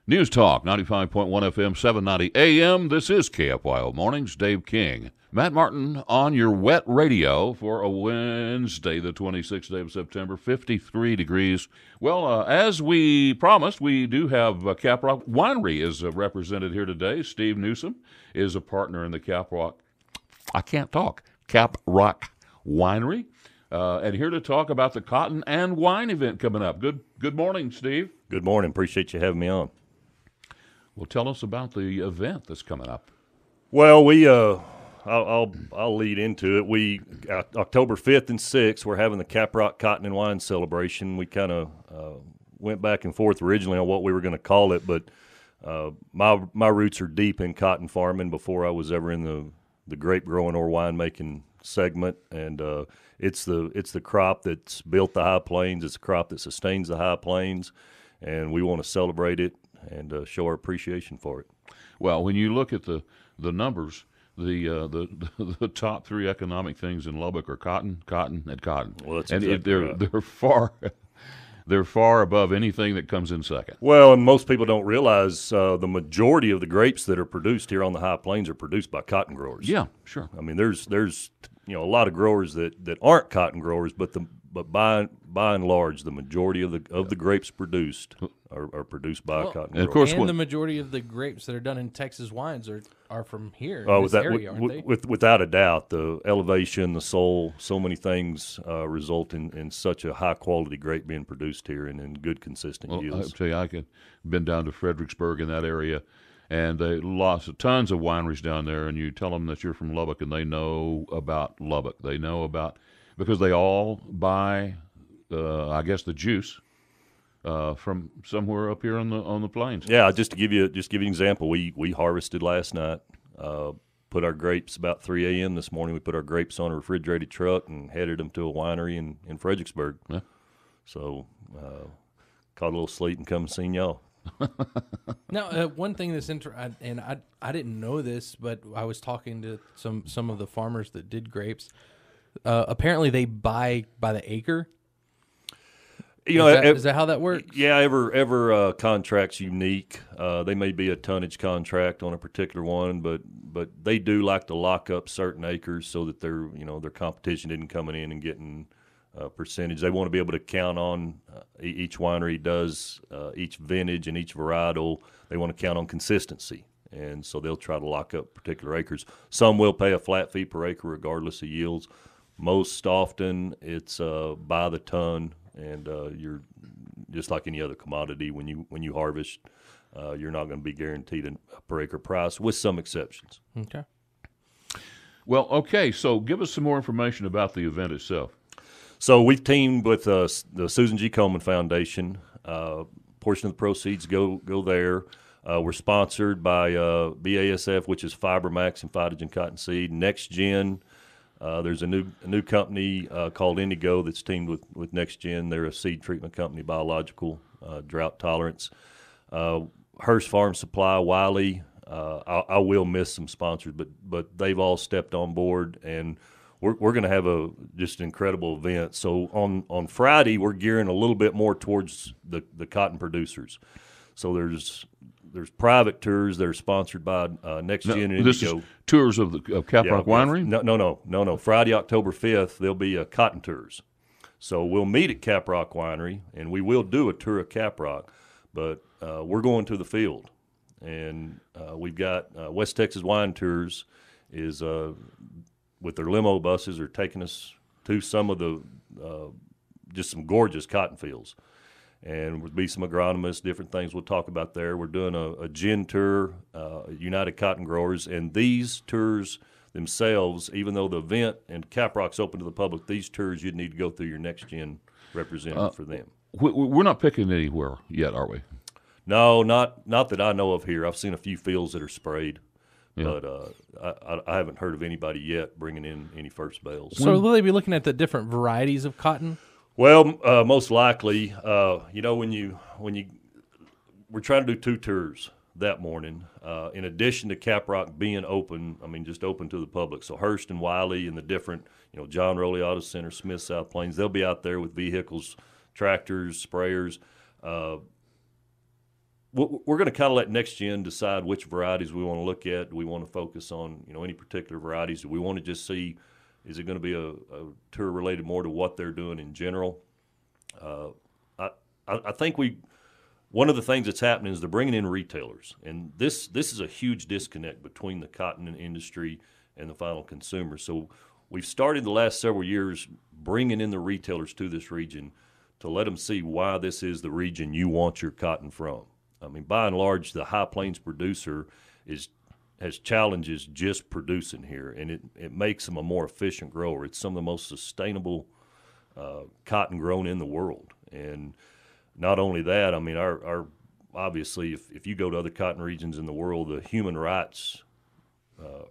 News Talk, 95.1 FM, 790 AM. This is KFYO Mornings. Dave King. Matt Martin on your wet radio for a Wednesday, the 26th day of September, 53 degrees. Well, as we promised, we do have Caprock Winery is represented here today. Steve Newsom is a partner in the Caprock Winery. And here to talk about the Cotton and Wine event coming up. Good morning, Steve. Good morning. Appreciate you having me on. Well, tell us about the event that's coming up. Well, I'll lead into it. October 5th and 6th, we're having the Caprock Cotton and Wine celebration. We kind of went back and forth originally on what we were going to call it, but my roots are deep in cotton farming before I was ever in the grape growing or winemaking segment, and it's the crop that's built the High Plains. It's a crop that sustains the High Plains, and we want to celebrate it and show our appreciation for it. Well, when you look at the numbers, the top three economic things in Lubbock are cotton, and cotton. Well, that's and exactly right. they're far above anything that comes in second. Well, and most people don't realize the majority of the grapes that are produced here on the High Plains are produced by cotton growers. Yeah, sure. I mean, there's a lot of growers that aren't cotton growers, but by and large, the majority of the grapes produced are produced by cotton growers. Of course, and the majority of the grapes that are done in Texas wines are from here. Area, aren't they? Without a doubt, the elevation, the soil, so many things result in such a high quality grape being produced here and in good consistent yields. I'll tell you, I've been down to Fredericksburg in that area, and tons of wineries down there, and you tell them that you're from Lubbock, and they know about Lubbock. They know about, because they all buy, I guess, the juice from somewhere up here on the plains. Yeah, just to give you an example, we harvested last night. Put our grapes about 3 a.m. this morning. We put our grapes on a refrigerated truck and headed them to a winery in Fredericksburg. Yeah. So caught a little sleep and come and seen y'all. Now, one thing that's interesting, and I didn't know this, but I was talking to some of the farmers that did grapes. Apparently, they buy by the acre. Is that how that works? Yeah, every contract's unique. They may be a tonnage contract on a particular one, but they do like to lock up certain acres so that their competition isn't coming in and getting percentage. They want to be able to count on each winery does each vintage and each varietal. They want to count on consistency, and so they'll try to lock up particular acres. Some will pay a flat fee per acre regardless of yields. Most often it's by the ton, and you're just like any other commodity. When you harvest, you're not going to be guaranteed a per acre price, with some exceptions. Okay. Well, okay. So give us some more information about the event itself. So we've teamed with the Susan G. Komen Foundation. Portion of the proceeds go there. We're sponsored by BASF, which is FiberMax and Phytogen Cottonseed. Next Gen, there's a new company called Indigo that's teamed with Next Gen. They're a seed treatment company, biological, drought tolerance. Hearst Farm Supply, Wiley. I will miss some sponsors, but they've all stepped on board, and we're going to have just an incredible event. So on Friday, we're gearing a little bit more towards the cotton producers. So there's private tours that are sponsored by Next Gen and Indigo. This is tours of Caprock Winery? No. Friday, October 5th, there'll be cotton tours. So we'll meet at Caprock Winery, and we will do a tour of Caprock, but we're going to the field. And we've got West Texas Wine Tours is with their limo buses are taking us to some of the just some gorgeous cotton fields. And there'll be some agronomists, different things we'll talk about there. We're doing a gin tour, United Cotton Growers, and these tours themselves, even though the event and Caprock's open to the public, these tours you'd need to go through your Next Gen representative for them. We're not picking anywhere yet, are we? No, not that I know of here. I've seen a few fields that are sprayed. Yeah. But I haven't heard of anybody yet bringing in any first bales. So will they be looking at the different varieties of cotton? Well, most likely, we're trying to do 2 tours that morning. In addition to Caprock being open, just open to the public. So Hearst and Wiley and the different, John Rowley Auto Center, Smith South Plains, they'll be out there with vehicles, tractors, sprayers. we're going to kind of let next gen decide which varieties we want to look at. Do we want to focus on any particular varieties? Do we want to just see, is it going to be a tour related more to what they're doing in general? I think one of the things that's happening is they're bringing in retailers, and this is a huge disconnect between the cotton industry and the final consumer. So we've started the last several years bringing in the retailers to this region to let them see why this is the region you want your cotton from. I mean, by and large, the High Plains producer has challenges just producing here, and it makes them a more efficient grower. It's some of the most sustainable cotton grown in the world. And not only that, I mean, our obviously, if you go to other cotton regions in the world, the human rights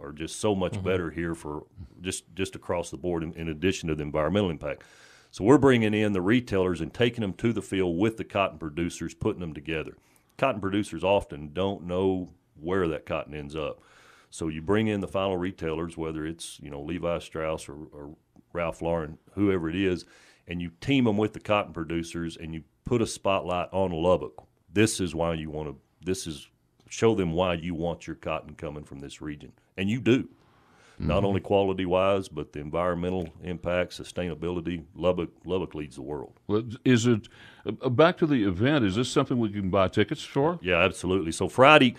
are just so much better here for just across the board, in addition to the environmental impact. So we're bringing in the retailers and taking them to the field with the cotton producers, putting them together. Cotton producers often don't know where that cotton ends up. So you bring in the final retailers, whether it's Levi Strauss or Ralph Lauren, whoever it is, and you team them with the cotton producers and you put a spotlight on Lubbock. This is why you want to. Show them why you want your cotton coming from this region, and you do. Not only quality-wise, but the environmental impact, sustainability. Lubbock leads the world. Well, is it back to the event? Is this something we can buy tickets for? Yeah, absolutely. So Friday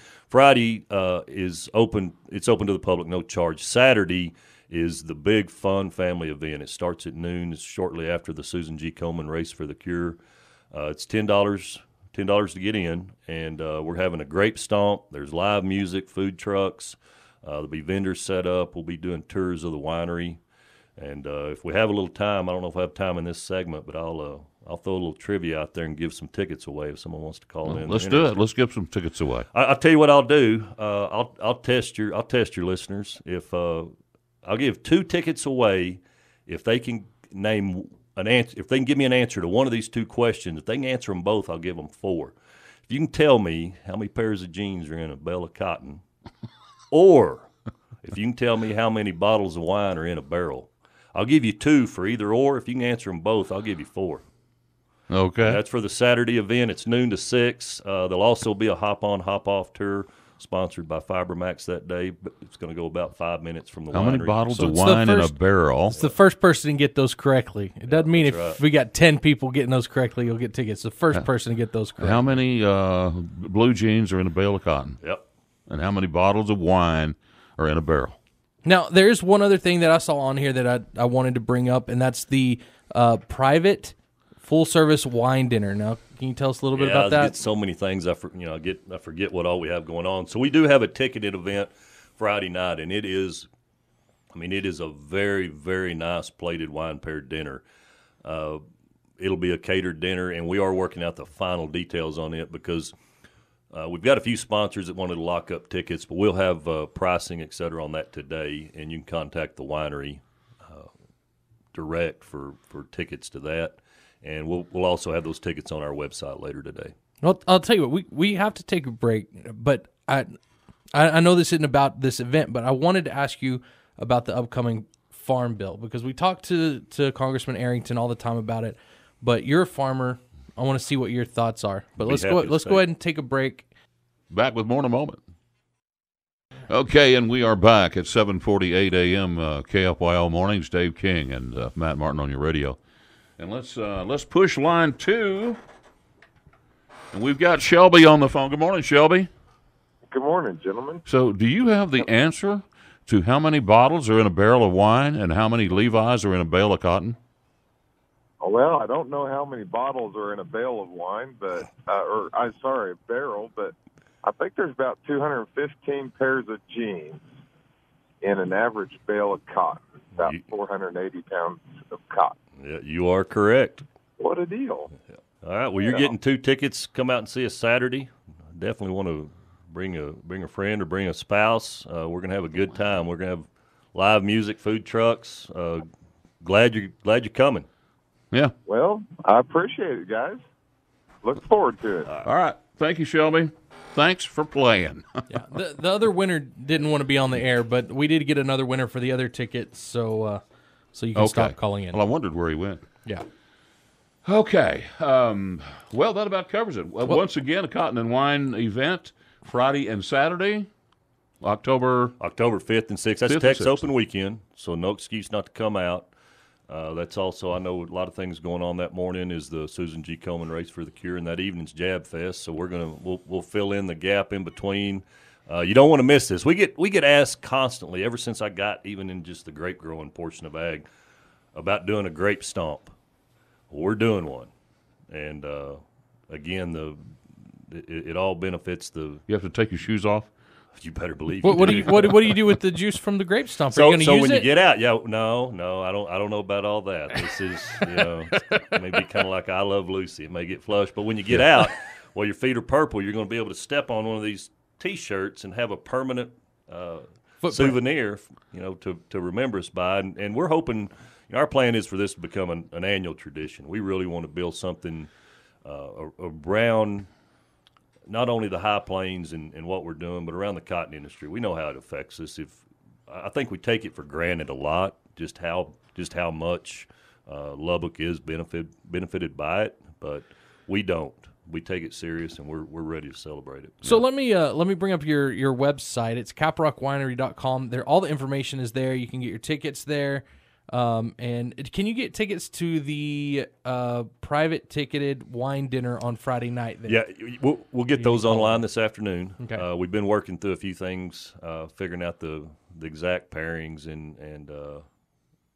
is open. It's open to the public, no charge. Saturday is the big fun family event. It starts at noon. It's shortly after the Susan G. Komen Race for the Cure. It's $10 to get in, and we're having a grape stomp. There's live music, food trucks. There'll be vendors set up. We'll be doing tours of the winery. And if we have a little time, I don't know if I have time in this segment, but I'll throw a little trivia out there and give some tickets away if someone wants to call in. Let's do it. Let's give some tickets away. I'll tell you what I'll do. I'll test your listeners. If I'll give 2 tickets away if they can name an answer. If they can give me an answer to one of these 2 questions, if they can answer them both, I'll give them 4. If you can tell me how many pairs of jeans are in a bale of cotton, or if you can tell me how many bottles of wine are in a barrel, I'll give you 2 for either or. If you can answer them both, I'll give you 4. Okay. That's for the Saturday event. It's noon to 6. There'll also be a hop-on, hop-off tour sponsored by FiberMax that day. But it's going to go about 5 minutes from the winery. How many bottles of wine in a barrel? It's the first person to get those correctly. It doesn't mean if we got 10 people getting those correctly, you'll get tickets. The first person to get those correctly. How many blue jeans are in a bale of cotton? Yep. And how many bottles of wine are in a barrel? Now, there's one other thing that I saw on here that I wanted to bring up, and that's the private full-service wine dinner. Now, can you tell us a little bit about that? I get so many things. I forget what all we have going on. So we do have a ticketed event Friday night, and it is a very, very nice plated wine-paired dinner. It'll be a catered dinner, and we are working out the final details on it because we've got a few sponsors that wanted to lock up tickets, but we'll have pricing, et cetera, on that today, and you can contact the winery direct for tickets to that. And we'll also have those tickets on our website later today. Well, I'll tell you what, we have to take a break, but I know this isn't about this event, but I wanted to ask you about the upcoming farm bill because we talk to Congressman Arrington all the time about it, but you're a farmer. I want to see what your thoughts are. But let's go ahead and take a break. Back with more in a moment. Okay, and we are back at 7:48 a.m. KFYO Mornings. Dave King and Matt Martin on your radio. And let's push line 2. And we've got Shelby on the phone. Good morning, Shelby. Good morning, gentlemen. So do you have the answer to how many bottles are in a barrel of wine and how many Levi's are in a bale of cotton? Well, I don't know how many bottles are in a bale of wine, but a barrel, but I think there's about 215 pairs of jeans in an average bale of cotton, about 480 pounds of cotton. Yeah, you are correct. What a deal. All right, well, you're getting 2 tickets. Come out and see us Saturday. Definitely want to bring a friend or bring a spouse. We're going to have a good time. We're going to have live music, food trucks. Glad you're coming. Yeah. Well, I appreciate it, guys. Look forward to it. All right. Thank you, Shelby. Thanks for playing. Yeah, the other winner didn't want to be on the air, but we did get another winner for the other tickets, so you can stop calling in. Well, I wondered where he went. Yeah. Okay. Well, that about covers it. Once again, a Cotton and Wine event, Friday and Saturday, October 5th and 6th. That's 5th and Tex 6th. Open weekend, so no excuse not to come out. That's also, I know a lot of things going on that morning is the Susan G. Komen Race for the Cure, and that evening's Jab Fest. So we'll fill in the gap in between. You don't want to miss this. We get asked constantly, ever since I got even in just the grape growing portion of ag, about doing a grape stomp. Well, we're doing one, and again, it all benefits the. You have to take your shoes off. You better believe. What do you do with the juice from the grape stomp? Are you going to So use when it? you get out, no, I don't know about all that. This is maybe kind of like I Love Lucy. It may get flushed, but when you get out, well, your feet are purple. You're going to be able to step on one of these T-shirts and have a permanent souvenir, to remember us by. And we're hoping. Our plan is for this to become an annual tradition. We really want to build something around not only the high plains and what we're doing, but around the cotton industry. We know how it affects us. I think we take it for granted a lot, just how much Lubbock is benefited by it, but we don't. We take it serious, and we're ready to celebrate it. So let me bring up your website. It's caprockwinery.com. All the information is there. You can get your tickets there. And can you get tickets to the private ticketed wine dinner on Friday night? Yeah, we'll get those online this afternoon. Okay. We've been working through a few things, figuring out the exact pairings, and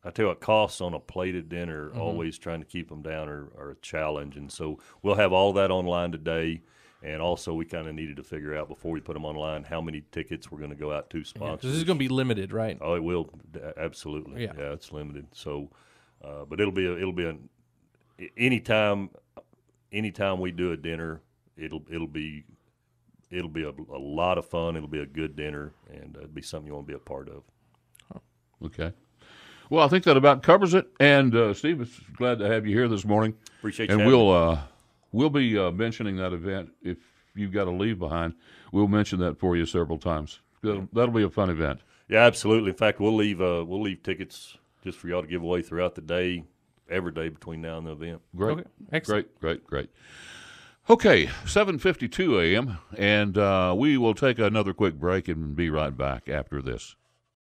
I tell you what, costs on a plated dinner, always trying to keep them down are a challenge, and so we'll have all that online today. And also, we kind of needed to figure out before we put them online how many tickets we're going to go out to sponsors. This is going to be limited, right? Oh, it will absolutely. Yeah, it's limited. So, but it'll be anytime we do a dinner, it'll be a lot of fun. It'll be a good dinner, and it'll be something you want to be a part of. Okay. Well, I think that about covers it. And Steve, it's glad to have you here this morning. Appreciate you. And we'll be mentioning that event. If you've got to leave behind, we'll mention that for you several times. That'll be a fun event. Yeah, absolutely. In fact, we'll leave tickets just for y'all to give away throughout the day, every day between now and the event. Great. Okay. Excellent. Great. Okay, 7:52 a.m., and we will take another quick break and be right back after this.